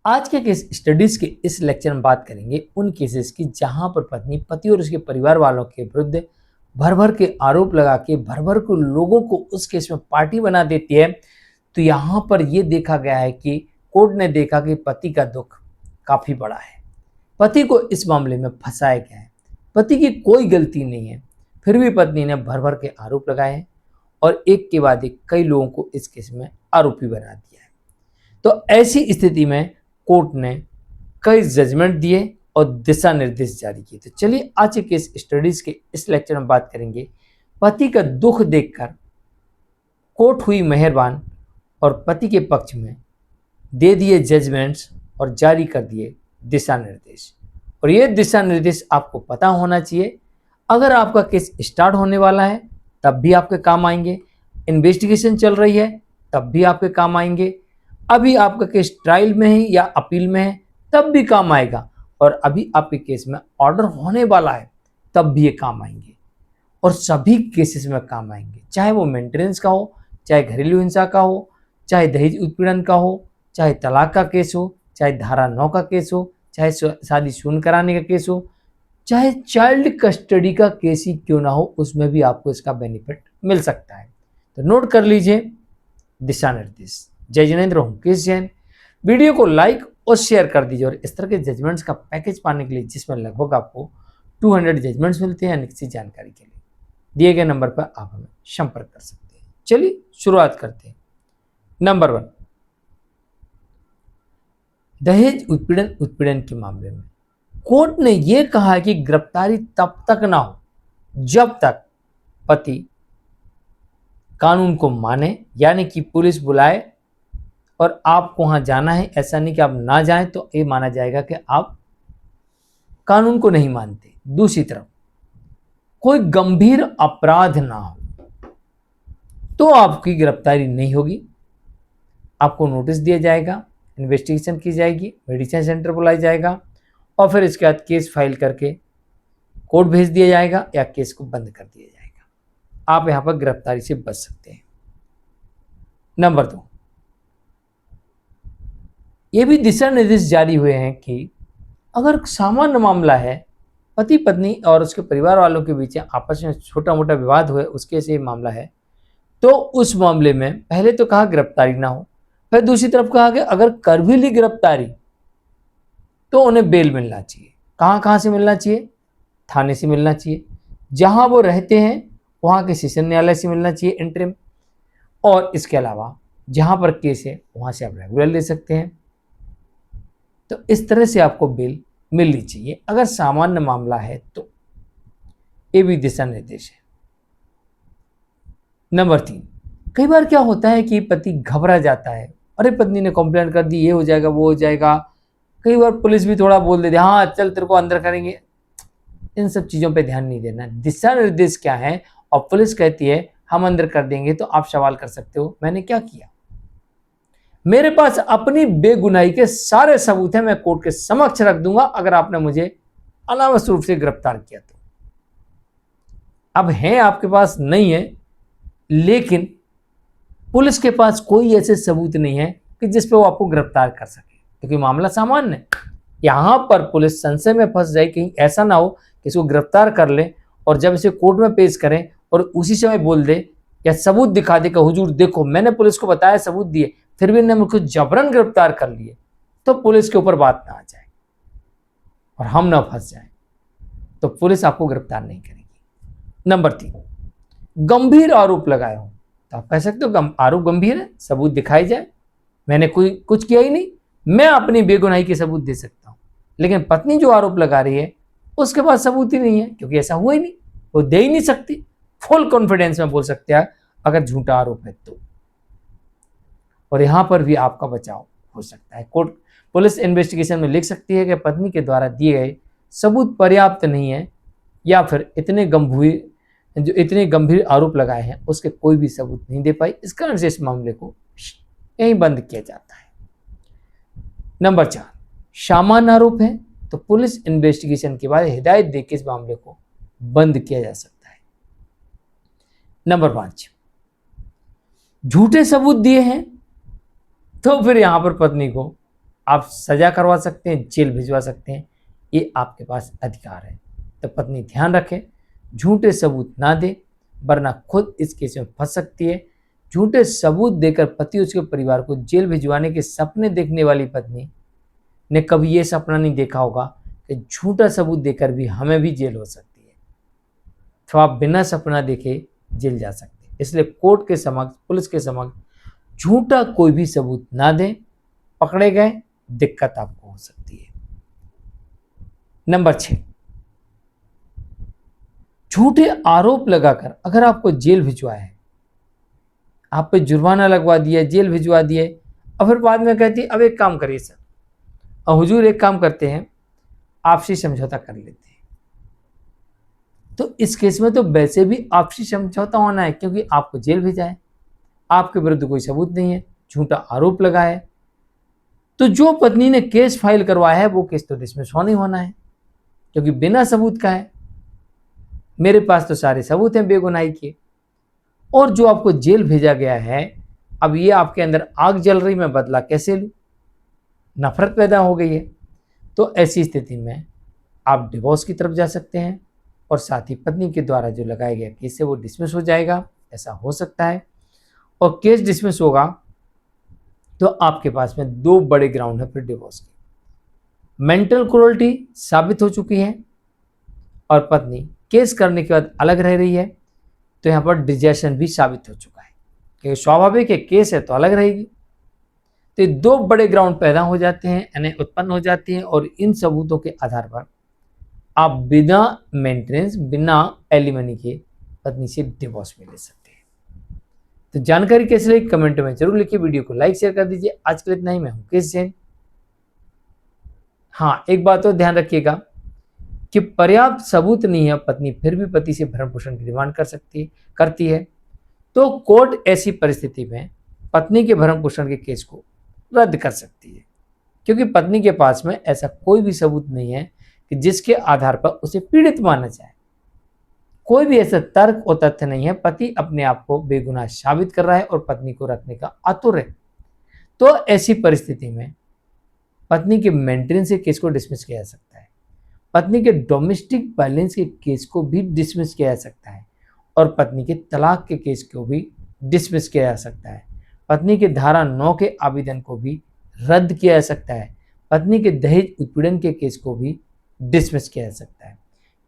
आज के case studies के इस लेक्चर में बात करेंगे उन केसेस की जहां पर पत्नी पति और उसके परिवार वालों के विरुद्ध भर भर के आरोप लगा के भर भर को लोगों को उस केस में पार्टी बना देती है। तो यहां पर यह देखा गया है कि कोर्ट ने देखा कि पति का दुख काफी बड़ा है, पति को इस मामले में फंसाया गया है, पति की कोई गलती नहीं है, फिर भी पत्नी ने भर भर के आरोप लगाए हैं और एक के बाद एक कई लोगों को इस केस में आरोपी बना दिया है। तो ऐसी स्थिति में कोर्ट ने कई जजमेंट दिए और दिशा निर्देश जारी किए। तो चलिए आज के केस स्टडीज के इस लेक्चर में बात करेंगे पति का दुख देखकर कोर्ट हुई मेहरबान और पति के पक्ष में दे दिए जजमेंट्स और जारी कर दिए दिशा निर्देश। और ये दिशा निर्देश आपको पता होना चाहिए। अगर आपका केस स्टार्ट होने वाला है तब भी आपके काम आएंगे, इन्वेस्टिगेशन चल रही है तब भी आपके काम आएंगे, अभी आपका केस ट्रायल में है या अपील में है तब भी काम आएगा, और अभी आपके केस में ऑर्डर होने वाला है तब भी ये काम आएंगे। और सभी केसेस में काम आएंगे, चाहे वो मेंटेनेंस का हो, चाहे घरेलू हिंसा का हो, चाहे दहेज उत्पीड़न का हो, चाहे तलाक का केस हो, चाहे धारा 9 का केस हो, चाहे शादी शून्य कराने का केस हो, चाहे चाइल्ड कस्टडी का केस ही क्यों ना हो, उसमें भी आपको इसका बेनिफिट मिल सकता है। तो नोट कर लीजिए दिशा निर्देश। जय जिनेंद्र हूं केस जैन। वीडियो को लाइक और शेयर कर दीजिए और इस तरह के जजमेंट्स का पैकेज पाने के लिए जिसमें लगभग आपको 200 जजमेंट्स मिलते हैं निश्चित जानकारी के लिए दिए गए नंबर पर आप हमें संपर्क कर सकते हैं। चलिए शुरुआत करते हैं। नंबर 1, दहेज उत्पीड़न के मामले में कोर्ट ने यह कहा कि गिरफ्तारी तब तक ना हो जब तक पति कानून को माने, यानी कि पुलिस बुलाए और आपको वहां जाना है, ऐसा नहीं कि आप ना जाएं तो ये माना जाएगा कि आप कानून को नहीं मानते। दूसरी तरफ कोई गंभीर अपराध ना हो तो आपकी गिरफ्तारी नहीं होगी, आपको नोटिस दिया जाएगा, इन्वेस्टिगेशन की जाएगी, मेडिसिन सेंटर बुलाया जाएगा और फिर इसके बाद केस फाइल करके कोर्ट भेज दिया जाएगा या केस को बंद कर दिया जाएगा। आप यहां पर गिरफ्तारी से बच सकते हैं। नंबर 2, ये भी दिशा निर्देश जारी हुए हैं कि अगर सामान्य मामला है, पति पत्नी और उसके परिवार वालों के बीच आपस में छोटा मोटा विवाद हुए, उसके से मामला है, तो उस मामले में पहले तो कहा गिरफ्तारी ना हो, फिर दूसरी तरफ कहा कि अगर कर भी ली गिरफ्तारी तो उन्हें बेल मिलना चाहिए। कहां से मिलना चाहिए? थाने से मिलना चाहिए, जहां वो रहते हैं वहां के सेशन न्यायालय से मिलना चाहिए इंटरिम, और इसके अलावा जहां पर केस है वहां से आप रेगुलर ले सकते हैं। तो इस तरह से आपको बेल मिलनी चाहिए अगर सामान्य मामला है तो। ये भी दिशा निर्देश है। नंबर 3, कई बार क्या होता है कि पति घबरा जाता है, अरे पत्नी ने कंप्लेंट कर दी, ये हो जाएगा वो हो जाएगा। कई बार पुलिस भी थोड़ा बोल देती है, हाँ चल तेरे को अंदर करेंगे। इन सब चीजों पे ध्यान नहीं देना। दिशा निर्देश क्या है और पुलिस कहती है हम अंदर कर देंगे, तो आप सवाल कर सकते हो मैंने क्या किया? मेरे पास अपनी बेगुनाही के सारे सबूत हैं, मैं कोर्ट के समक्ष रख दूंगा अगर आपने मुझे अनावश्यक रूप से गिरफ्तार किया तो। अब है आपके पास नहीं है, लेकिन पुलिस के पास कोई ऐसे सबूत नहीं है कि जिस पे वो आपको गिरफ्तार कर सके, क्योंकि मामला सामान्य है। यहां पर पुलिस संशय में फंस जाए, कहीं ऐसा ना हो कि इसको गिरफ्तार कर ले और जब इसे कोर्ट में पेश करें और उसी समय बोल दे या सबूत दिखा दे कि हुजूर देखो मैंने पुलिस को बताया, सबूत दिए, फिर भी इन्होंने मुझको जबरन गिरफ्तार कर लिए, तो पुलिस के ऊपर बात ना आ जाए और हम ना फंस जाए, तो पुलिस आपको गिरफ्तार नहीं करेगी। नंबर 3, गंभीर आरोप लगाए हो तो आप कह सकते हो आरोप गंभीर है, सबूत दिखाई जाए, मैंने कोई कुछ किया ही नहीं, मैं अपनी बेगुनाही के सबूत दे सकता हूं। लेकिन पत्नी जो आरोप लगा रही है उसके पास सबूत ही नहीं है, क्योंकि ऐसा हुआ ही नहीं, वो दे ही नहीं सकती। फुल कॉन्फिडेंस में बोल सकते हैं अगर झूठा आरोप है तो, और यहां पर भी आपका बचाव हो सकता है। कोर्ट पुलिस इन्वेस्टिगेशन में लिख सकती है कि पत्नी के द्वारा दिए गए सबूत पर्याप्त नहीं है, या फिर इतने गंभीर आरोप लगाए हैं उसके कोई भी सबूत नहीं दे पाई, इस कारण से इस मामले को यहीं बंद किया जाता है। नंबर 4, सामान्य आरोप है तो पुलिस इन्वेस्टिगेशन के बाद हिदायत देकर इस मामले को बंद किया जा सकता है। नंबर 5, झूठे सबूत दिए हैं तो फिर यहां पर पत्नी को आप सजा करवा सकते हैं, जेल भिजवा सकते हैं, ये आपके पास अधिकार है। तो पत्नी ध्यान रखे, झूठे सबूत ना दे, वरना खुद इस केस में फंस सकती है। झूठे सबूत देकर पति उसके परिवार को जेल भिजवाने के सपने देखने वाली पत्नी ने कभी ये सपना नहीं देखा होगा कि झूठा सबूत देकर भी हमें भी जेल हो सकती है। तो आप बिना सपना देखे जेल जा सकते हैं। इसलिए कोर्ट के समक्ष, पुलिस के समक्ष झूठा कोई भी सबूत ना दें, पकड़े गए दिक्कत आपको हो सकती है। नंबर 6, झूठे आरोप लगाकर अगर आपको जेल भिजवाया है, आप पे जुर्माना लगवा दिया, जेल भिजवा दिए, और फिर बाद में कहती अब एक काम करिए सर, और हुजूर एक काम करते हैं, आपसी समझौता कर लेते हैं। तो इस केस में तो वैसे भी आपसी समझौता होना है, क्योंकि आपको जेल भेजा है, आपके विरुद्ध कोई सबूत नहीं है, झूठा आरोप लगा है। तो जो पत्नी ने केस फाइल करवाया है वो केस तो डिसमिस होना ही होना है, क्योंकि बिना सबूत का है। मेरे पास तो सारे सबूत हैं बेगुनाही के। और जो आपको जेल भेजा गया है, अब ये आपके अंदर आग जल रही, मैं बदला कैसे लूं, नफरत पैदा हो गई है। तो ऐसी स्थिति में आप डिवोर्स की तरफ जा सकते हैं, और साथ ही पत्नी के द्वारा जो लगाया गया केस है वो डिसमिस हो जाएगा, ऐसा हो सकता है। और केस डिसमिस होगा तो आपके पास में 2 बड़े ग्राउंड है फिर डिवोर्स के। मेंटल क्रूरल्टी साबित हो चुकी है, और पत्नी केस करने के बाद अलग रह रही है, तो यहाँ पर डिजर्शन भी साबित हो चुका है, क्योंकि स्वाभाविक है केस है तो अलग रहेगी। तो ये 2 बड़े ग्राउंड पैदा हो जाते हैं, यानी उत्पन्न हो जाते हैं, और इन सबूतों के आधार पर आप बिना मेंटेनेंस, बिना एलिमनी के पत्नी से डिवोर्स में ले सकते हैं। तो जानकारी कैसे लगी कमेंट में जरूर लिखिए, वीडियो को लाइक शेयर कर दीजिए। आज के लिए इतना ही। मैं हूं मुकेश जैन। हाँ, एक बात और ध्यान रखिएगा कि पर्याप्त सबूत नहीं है, पत्नी फिर भी पति से भरण पोषण की डिमांड करती है, तो कोर्ट ऐसी परिस्थिति में पत्नी के भरण पोषण के केस को रद्द कर सकती है, क्योंकि पत्नी के पास में ऐसा कोई भी सबूत नहीं है कि जिसके आधार पर उसे पीड़ित माना जाए। कोई भी ऐसा तर्क और तथ्य नहीं है। पति अपने आप को बेगुनाह साबित कर रहा है और पत्नी को रखने का आतुर है। तो ऐसी परिस्थिति में पत्नी के मेंटेनेंस के केस को डिसमिस किया जा सकता है, पत्नी के डोमेस्टिक वायलेंस के केस को भी डिसमिस किया जा सकता है, और पत्नी के तलाक के केस को भी डिसमिस किया जा सकता है, पत्नी के धारा 9 के आवेदन को भी रद्द किया जा सकता है, पत्नी के दहेज उत्पीड़न के केस को भी डिसमिस किया जा सकता है,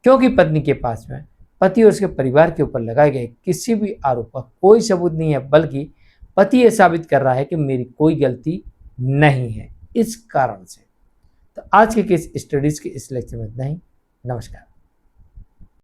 क्योंकि पत्नी के पास में पति और उसके परिवार के ऊपर लगाए गए किसी भी आरोप का कोई सबूत नहीं है, बल्कि पति यह साबित कर रहा है कि मेरी कोई गलती नहीं है। इस कारण से तो आज के केस स्टडीज के इस लेक्चर में इतना ही। नमस्कार।